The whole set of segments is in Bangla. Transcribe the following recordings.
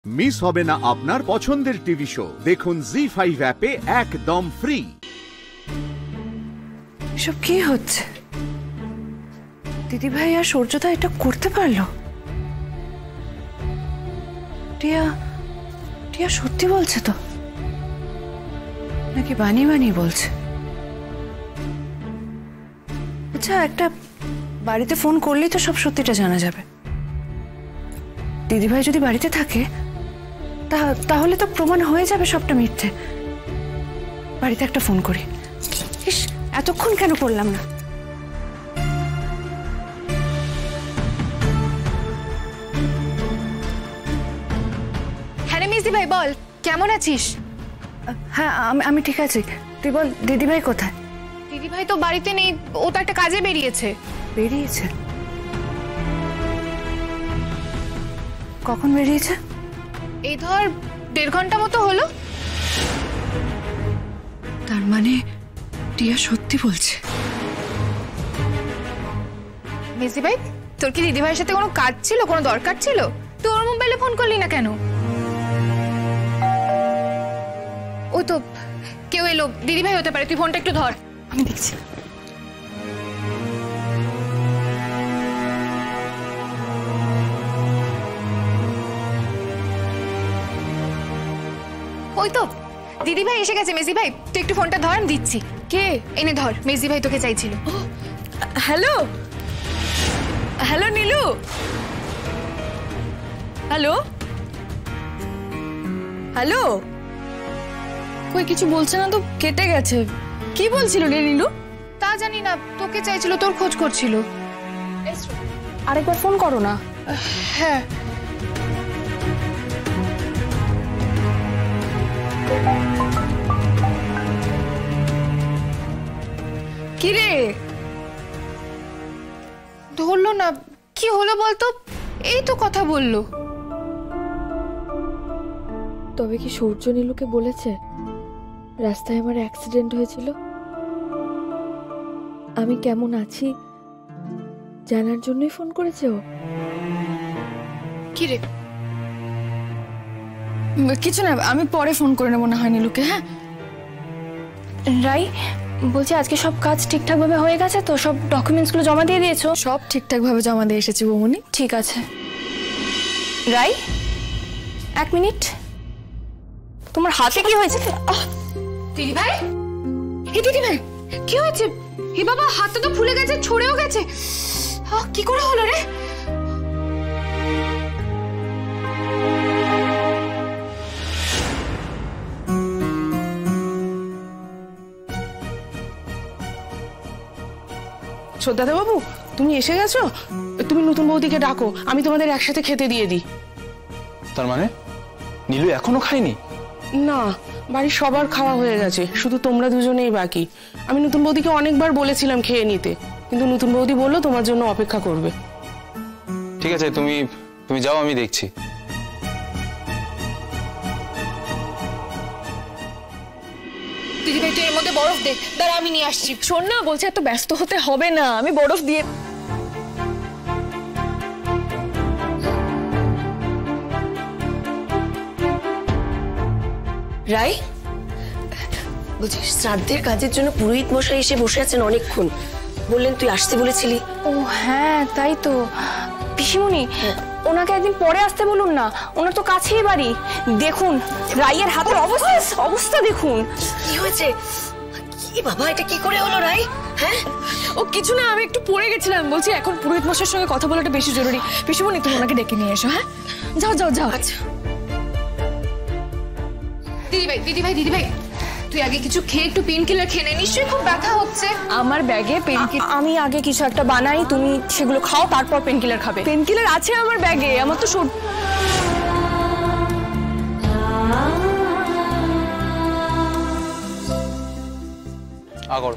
মিস হবে না আপনার পছন্দের টিভি শো। দেখুন জি5 অ্যাপে একদম ফ্রি। এসব কি হচ্ছে? দিদি ভাই আর সূর্যদা এটা করতে পারলো? টিয়া টিয়া সত্যি বলছে তো, নাকি বানিয়ে বানিয়ে বলছে? আচ্ছা, একটা বাড়িতে ফোন করলেই তো সব সত্যিটা জানা যাবে। দিদিভাই যদি বাড়িতে থাকে তাহলে তো প্রমাণ হয়ে যাবে সবটা মিথ্যে। বাড়িতে একটা ফোন করি। ইস, এতক্ষণ কেন করলাম না? হ্যাঁ রে মিসদি ভাই, বল কেমন আছিস? হ্যাঁ, আমি ঠিক আছি। তুই বল, দিদিভাই কোথায়? দিদিভাই তো বাড়িতে নেই, ও তো একটা কাজে বেরিয়েছে। বেরিয়েছে? কখন বেরিয়েছে? এই ধর 1.5 ঘন্টা মতো হলো। তার মানে টিয়া সত্যি বলছে। মিসদি ভাই, তোর কি দিদিভাইয়ের সাথে কোনো কাজ ছিল, কোনো দরকার ছিল? তুই ওর মোবাইলে ফোন করলি না কেন? ও তো কেউ এলো, দিদিভাই হতে পারে, তুই ফোনটা একটু ধর। আমি দেখছি। ওই তো দিদিভাই এসে গেছে। মেসি ভাই, তুই একটু ফোনটা ধর, আমি দিচ্ছি। কে? এনে ধর, মেসি ভাই তোকে চাইছিল। Hello hello Nilu, hello hello. কই কিছু বলছে না তো, কেটে গেছে। কি বলছিল রে নীলু? তা জানি না, তোকে চাইছিল, তোর খোঁজ করছিল। আরেকবার ফোন করো না। হ্যাঁ। কি রে? ধরলো না। কি হলো বলতো? এই তো কথা বললো। তবে কি সূর্য নীলুকে বলেছে রাস্তায় আমার অ্যাক্সিডেন্ট হয়েছিল? আমি কেমন আছি জানার জন্যই ফোন করেছে ও? কি রে? কিছু না, আমি পরে ফোন করে নেবো না হয় নীলুকে। হ্যাঁ রাই, বলছি আজকে সব কাজ ঠিকঠাক ভাবে হয়ে গেছে তো? সব ডকুমেন্টস গুলো জমা দিয়ে দিয়েছো? সব ঠিকঠাক ভাবে জমা দিয়ে এসেছি বৌমনি। ঠিক আছে। রাই, 1 মিনিট। তোমার হাতে কি হয়েছে? দিদিভাই, এ দিদিভাই, কি হয়েছে? হে বাবা, হাতটা তো ফুলে গেছে, ছড়েও গেছে। কি করে হলো রে? শ্রদ্ধা বাবু, তুমি এসে গেছো? তুমি নতুন বৌদিকে ডাকো, আমি তোমাদের একসাথে খেতে দিয়ে দিই। তার মানে নীলু এখনো খায়নি? না, বাড়ির সবার খাওয়া হয়ে গেছে, শুধু তোমরা দুজনেই বাকি। আমি নতুন বৌদিকে অনেকবার বলেছিলাম খেয়ে নিতে, কিন্তু নতুন বৌদি বললো তোমার জন্য অপেক্ষা করবে। ঠিক আছে, তুমি যাও, আমি দেখছি। দিদিভাই, তুই এর মধ্যে বরফ দে, দাঁড়া আমি নিয়ে আসছি। শোন না, বলছে এত ব্যস্ত হতে হবে না, আমি বরফ দিয়ে। রাই, বলছি শ্রাদ্ধের কাজের জন্য পুরোহিত মশাই এসে বসে আছেন অনেকক্ষণ। বললেন তুই আসতে বলেছিলি। ও হ্যাঁ, তাই তো। পিসিমণি, ওনাকে একদিন পরে আসতে বলুন না, ওনার তো কাছেই বাড়ি। দেখুন রাইয়ের হাতের অবস্থা দেখুন। কি হয়েছে? কি বাবা, এটা কি করে হলো রাই? হ্যাঁ, ও কিছু না, আমি একটু পড়ে গেছিলাম। বলছি এখন পুরোহিত মশাইয়ের সঙ্গে কথা বলাটা বেশি জরুরি। পিসিমণি, তুমি ওনাকে ডেকে নিয়ে এসো। হ্যাঁ, যাও যাও যাও। আচ্ছা। দিদিভাই, তুই আগে কিছু খেয়ে একটু পেন কিলার খেয়ে নে, নিশ্চয়ই খুব ব্যথা হচ্ছে। আমার ব্যাগে পেন কিলার, আমি আগে কিছু একটা বানাই, তুমি সেগুলো খাও, তারপর পেন কিলার খাবে। পেন কিলার আছে আমার ব্যাগে, আমার তো আগর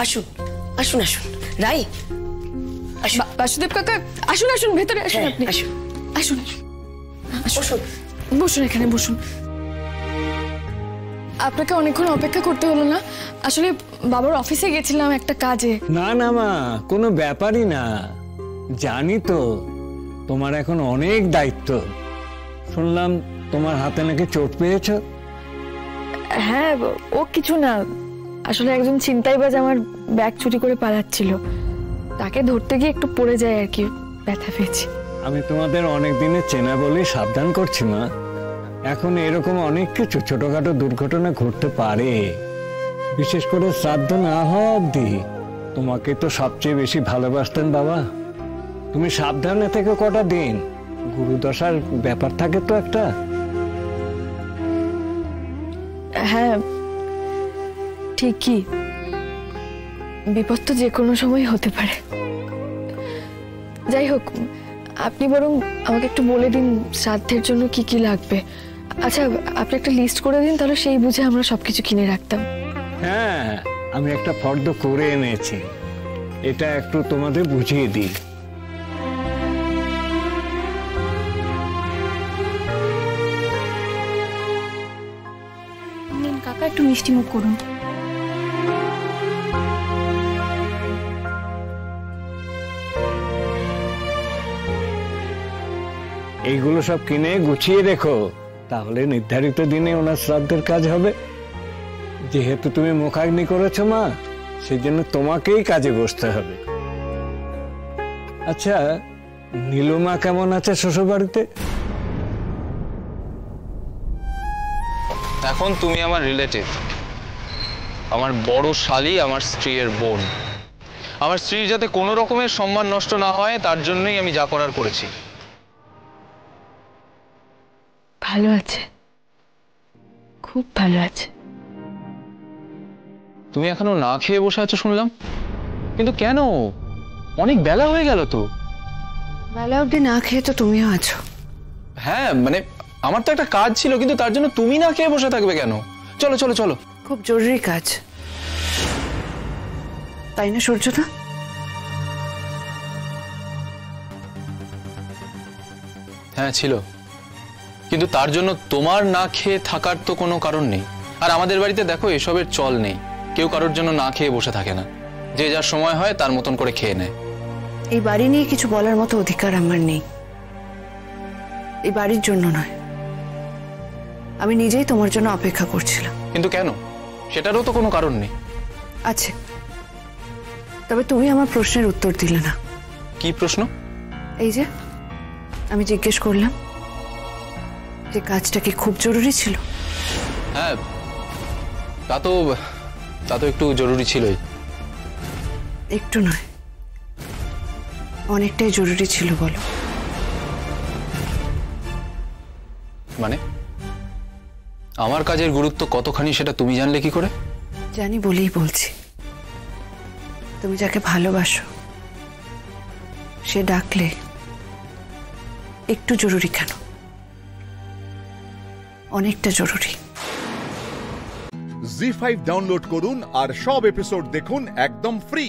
আসুন আসুন আসুন। রাই, বাসুদেব কাকা, আসুন আসুন, ভেতরে আসুন। আপনি আসুন আসুন। বসুন। বসুন, এখানে বসুন। আপনাকে অনেকক্ষণ অপেক্ষা করতে হলো না। আসলে বাবার অফিসে গেছিলাম একটা কাজে। না না মা, কোনো ব্যাপারই না। জানি তো তোমার এখন অনেক দায়িত্ব। শুনলাম তোমার হাতে নাকি চোট পেয়েছো। হ্যাঁ, ও কিছু না, আসলে একজন ছিনতাইবাজ আমার ব্যাগ চুরি করে পালাচ্ছিল, তাকে ধরতে গিয়ে একটু পড়ে যায় আর কি, ব্যথা পেয়েছি। আমি তোমাদের অনেক দিনের চেনা বলেই সাবধান করছি মা। এখন এরকম অনেক কিছু ছোটখাটো দুর্ঘটনা ঘটতে পারে, বিশেষ করে শ্রাদ্ধ না হওয়া অবধি। তোমাকে তো সবচেয়ে বেশি ভালোবাসতেন বাবা। তুমি সাবধানে থেকে কটা দিন, গুরুদশার ব্যাপার থাকে তো একটা। হ্যাঁ ঠিকই, বিপদ তো যে কোনো সময় হতে পারে। যাই হোক, আপনি বরং আমাকে একটু বলে দিন শ্রাদ্ধের জন্য কি কি লাগবে। আচ্ছা, আপনি একটা লিস্ট করে দিন, তাহলে সেই বুঝে আমরা সবকিছু কিনে রাখতাম। হ্যাঁ, আমি একটা ফর্দ করে এনেছি, এটা একটু তোমাদের বুঝিয়ে দিই। নিন কাকা, একটু মিষ্টি মুখ করুন। এইগুলো সব কিনে গুছিয়ে রেখো, তাহলে নির্ধারিত দিনে ওনার শ্রাদ্ধের কাজ হবে। যেহেতু তুমি মুখাগ্নি করেছো মা, সেই জন্য তোমাকেই কাজে বসতে হবে। আচ্ছা, নীলুমা কেমন আছে শ্বশুর বাড়িতে? এখন তুমি আমার রিলেটিভ, আমার বড় শালী, আমার স্ত্রীর বোন। আমার স্ত্রীর যাতে কোনো রকমের সম্মান নষ্ট না হয়, তার জন্যই আমি যা করার করেছি। ভালো আছে, খুব ভালো আছে। তুমি এখনো না খেয়ে বসে আছো শুনলাম, কিন্তু কেন? অনেক বেলা হয়ে গেল তো। বেলা অবধি না খেয়ে তো তুমিও আছো। হ্যাঁ মানে আমার তো একটা কাজ ছিল, কিন্তু তার জন্য তুমি না খেয়ে বসে থাকবে কেন? চলো চলো চলো। খুব জরুরি কাজ, তাই না সূর্যদা? হ্যাঁ ছিল, কিন্তু তার জন্য তোমার না খেয়ে থাকার তো কোনো কারণ নেই। আর আমাদের বাড়িতে দেখো এসবের চল নেই, কেউ কারোর জন্য না খেয়ে বসে থাকে না, যে যার সময় হয় তার মতন করে খেয়ে নেয়। এই বাড়ি নিয়ে কিছু বলার মতো অধিকার আমার নেই। এই বাড়ির জন্য নয়, আমি নিজেই তোমার জন্য অপেক্ষা করছিলাম। কিন্তু কেন? সেটারও তো কোনো কারণ নেই। আছে, তবে তুমি আমার প্রশ্নের উত্তর দিলে না। কি প্রশ্ন? এই যে আমি জিজ্ঞেস করলাম যে কাজটা কি খুব জরুরি ছিল? হ্যাঁ, তা তো একটু জরুরি ছিলই। একটু নয়, অনেকটাই জরুরি ছিল। বলো। মানে আমার কাজের গুরুত্ব কতখানি সেটা তুমি জানলে কি করে? জানি বলেই বলছি। তুমি যাকে ভালোবাসো সে ডাকলে একটু জরুরি কেন, অনেকটা জরুরি। জি5 ডাউনলোড করুন আর সব এপিসোড দেখুন একদম ফ্রি।